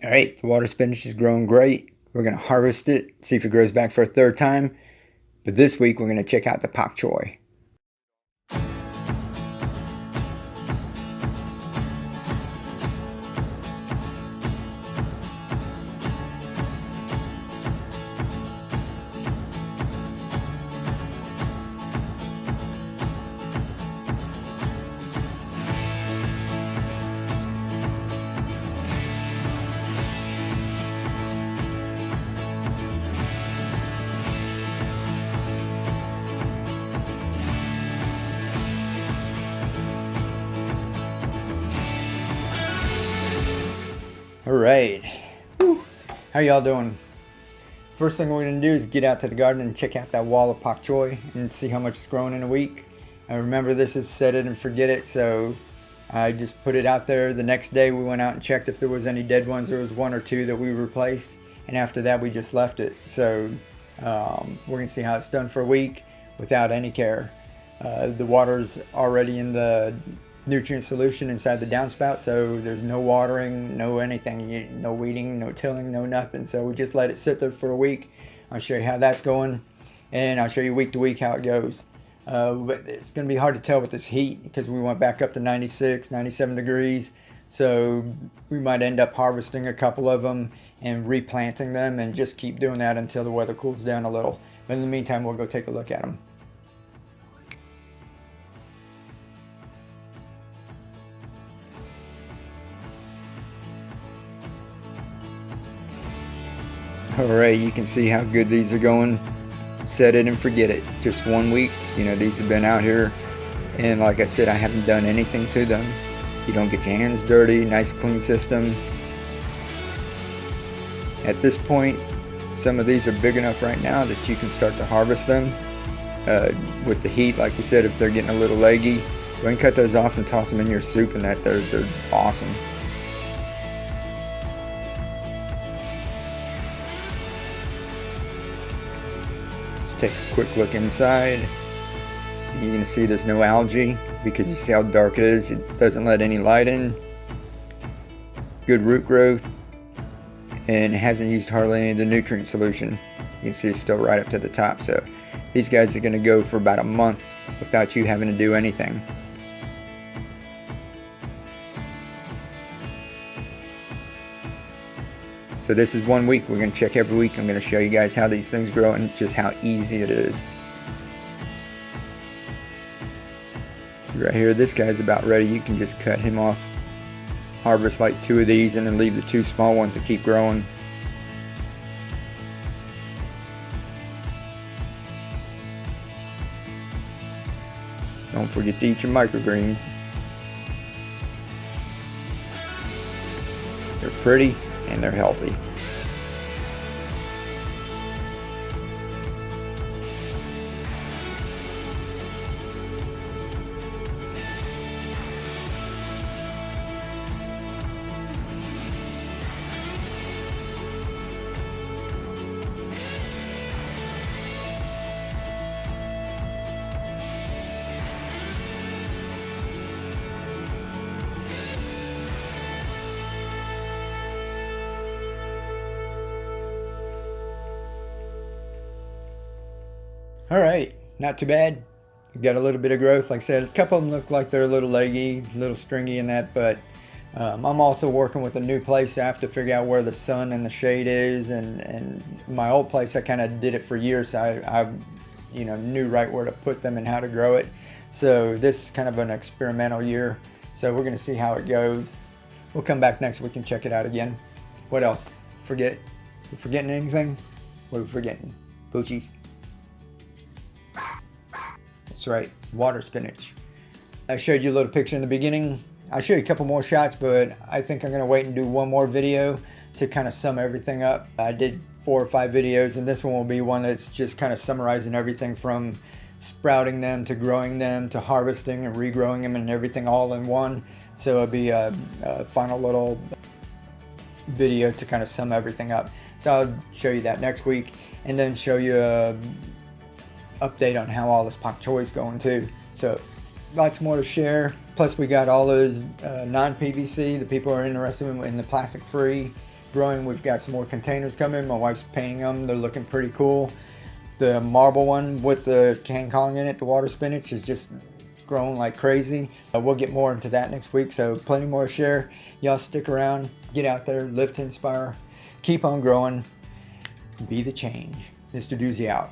All right, the water spinach is growing great. We're going to harvest it, see if it grows back for a third time. But this week we're going to check out the Pak Choy. All right. Whew. How y'all doing? First thing we're going to do is get out to the garden and check out that wall of Pak Choy and see how much it's grown in a week. And remember, this is set it and forget it, so I just put it out there. The next day we went out and checked if there was any dead ones. There was one or two that we replaced, and after that we just left it. So we're going to see how it's done for a week without any care. The water's already in the nutrient solution inside the downspout, so there's no watering, no anything, no weeding, no tilling, no nothing. So we just let it sit there for a week. I'll show you how that's going, and I'll show you week to week how it goes. But it's going to be hard to tell with this heat because we went back up to 96, 97 degrees. So we might end up harvesting a couple of them and replanting them and just keep doing that until the weather cools down a little. But in the meantime, we'll go take a look at them. Alright, you can see how good these are going. Set it and forget it. Just 1 week. These have been out here, and like I said, I haven't done anything to them. You don't get your hands dirty. Nice clean system. At this point, some of these are big enough right now that you can start to harvest them. With the heat, like we said, if they're getting a little leggy, go ahead and cut those off and toss them in your soup, and they're awesome. Take a quick look inside. You're going to see there's no algae because you see how dark it is. It doesn't let any light in. Good root growth, and it hasn't used hardly any of the nutrient solution. You can see it's still right up to the top. So these guys are going to go for about a month without you having to do anything. So this is 1 week. We're going to check every week. I'm going to show you guys how these things grow and just how easy it is. So right here, this guy's about ready. You can just cut him off, harvest like 2 of these, and then leave the 2 small ones to keep growing. Don't forget to eat your microgreens. They're pretty and they're healthy. All right, not too bad. We've got a little bit of growth. Like I said, a couple of them look like they're a little leggy, a little stringy in that, but I'm also working with a new place. I have to figure out where the sun and the shade is, and my old place, I kind of did it for years. So I knew right where to put them and how to grow it. So this is kind of an experimental year. So we're going to see how it goes. We'll come back next week and check it out again. What else? We're forgetting anything? What are we forgetting? Poochies. That's right, water spinach. I showed you a little picture in the beginning. I'll show you a couple more shots, but I think I'm gonna wait and do one more video to kind of sum everything up. I did 4 or 5 videos, and this one will be one that's just kind of summarizing everything from sprouting them to growing them to harvesting and regrowing them and everything all in one. So it'll be a final little video to kind of sum everything up. So I'll show you that next week, and then show you a update on how all this Pak Choy is going too. So lots more to share. Plus we got all those non-PVC. The people are interested in the plastic free. growing. We've got some more containers coming. My wife's painting them. They're looking pretty cool. The marble one with the Kang Kong in it, the water spinach, is just growing like crazy. We'll get more into that next week, so plenty more to share. Y'all stick around, get out there, live to inspire, keep on growing, be the change. Mr. Doozy out.